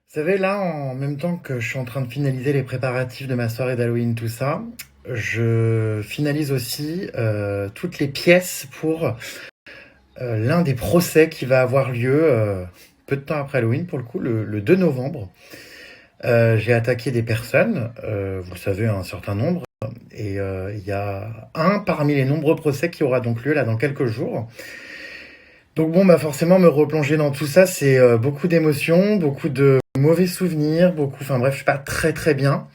Vous savez, là, en même temps que je suis en train de finaliser les préparatifs de ma soirée d'Halloween, tout ça, je finalise aussi toutes les pièces pour l'un des procès qui va avoir lieu peu de temps après Halloween, pour le coup, le 2 novembre. J'ai attaqué des personnes, vous le savez, un certain nombre, et il y a un parmi les nombreux procès qui aura donc lieu là dans quelques jours. Donc bon, bah forcément, me replonger dans tout ça, c'est beaucoup d'émotions, beaucoup de mauvais souvenirs, beaucoup... Enfin bref, je suis pas très très bien.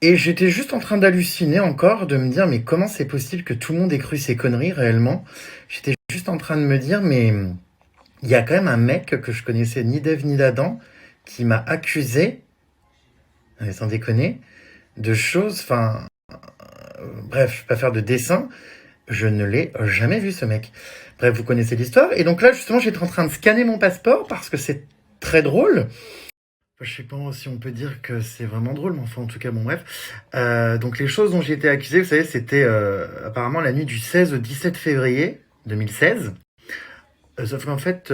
Et j'étais juste en train d'halluciner encore, de me dire, mais comment c'est possible que tout le monde ait cru ces conneries réellement? J'étais juste en train de me dire, mais il y a quand même un mec que je connaissais ni d'Ève ni d'Adam qui m'a accusé, sans déconner, de choses, enfin, bref, je vais pas faire de dessin, je ne l'ai jamais vu ce mec. Bref, vous connaissez l'histoire. Et donc là, justement, j'étais en train de scanner mon passeport parce que c'est très drôle. Je sais pas si on peut dire que c'est vraiment drôle, mais enfin, en tout cas, bon, bref. Donc, les choses dont j'ai été accusé, vous savez, c'était apparemment la nuit du 16 au 17 février 2016. Sauf qu'en fait,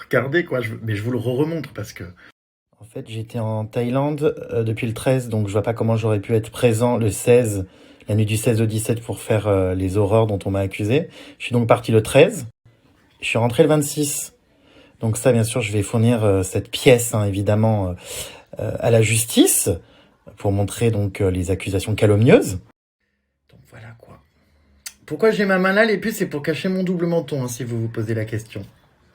regardez quoi, mais je vous le remontre parce que. En fait, j'étais en Thaïlande depuis le 13, donc je vois pas comment j'aurais pu être présent le 16, la nuit du 16 au 17 pour faire les horreurs dont on m'a accusé. Je suis donc parti le 13, je suis rentré le 26. Donc ça, bien sûr, je vais fournir cette pièce, hein, évidemment, à la justice pour montrer donc les accusations calomnieuses. Donc voilà quoi. Pourquoi j'ai ma main là, les puces, c'est pour cacher mon double menton, hein, si vous vous posez la question.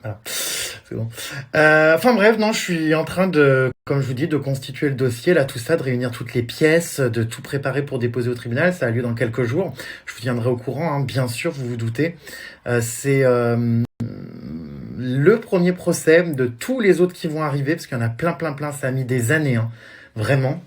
Voilà. C'est bon. Enfin bref, non, je suis en train de, comme je vous dis, de constituer le dossier, là, tout ça, de réunir toutes les pièces, de tout préparer pour déposer au tribunal. Ça a lieu dans quelques jours. Je vous tiendrai au courant, hein, bien sûr, vous vous doutez. C'est le premier procès de tous les autres qui vont arriver, parce qu'il y en a plein, plein, plein. Ça a mis des années, hein, vraiment.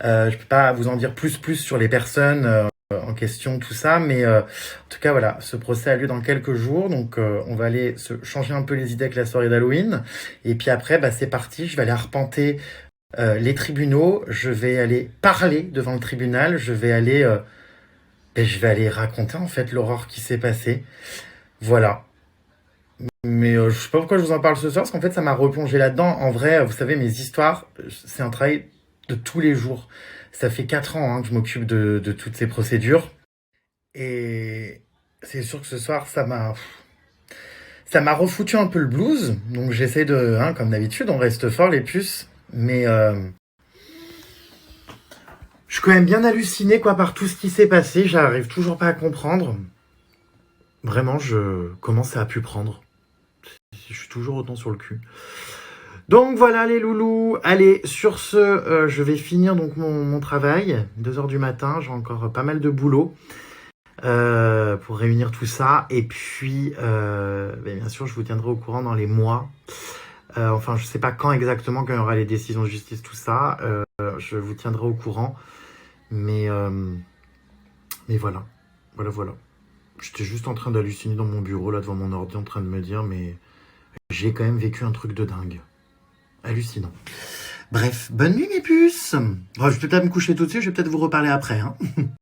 Je peux pas vous en dire plus sur les personnes en question, tout ça, mais en tout cas, voilà, ce procès a lieu dans quelques jours, donc on va aller se changer un peu les idées avec la soirée d'Halloween, et puis après, bah, c'est parti, je vais aller arpenter les tribunaux, je vais aller parler devant le tribunal, je vais aller raconter en fait l'horreur qui s'est passée, voilà. Mais je sais pas pourquoi je vous en parle ce soir, parce qu'en fait, ça m'a replongé là-dedans. En vrai, vous savez, mes histoires, c'est un travail de tous les jours. Ça fait 4 ans hein, que je m'occupe de toutes ces procédures. Et c'est sûr que ce soir, ça m'a refoutu un peu le blues. Donc j'essaie de, hein, comme d'habitude, on reste fort les puces. Mais je suis quand même bien halluciné quoi par tout ce qui s'est passé. J'arrive toujours pas à comprendre. Vraiment, comment ça a pu prendre. Je suis toujours autant sur le cul. Donc voilà les loulous, allez sur ce, je vais finir donc mon travail, 2 heures du matin, j'ai encore pas mal de boulot pour réunir tout ça, et puis bien sûr je vous tiendrai au courant dans les mois, enfin je sais pas quand exactement, quand il y aura les décisions de justice, tout ça, je vous tiendrai au courant, mais, mais voilà, voilà. J'étais juste en train d'halluciner dans mon bureau, là devant mon ordi, en train de me dire, mais j'ai quand même vécu un truc de dingue. Hallucinant. Bref, bonne nuit mes puces. Oh, je vais peut-être me coucher tout de suite, je vais peut-être vous reparler après. Hein.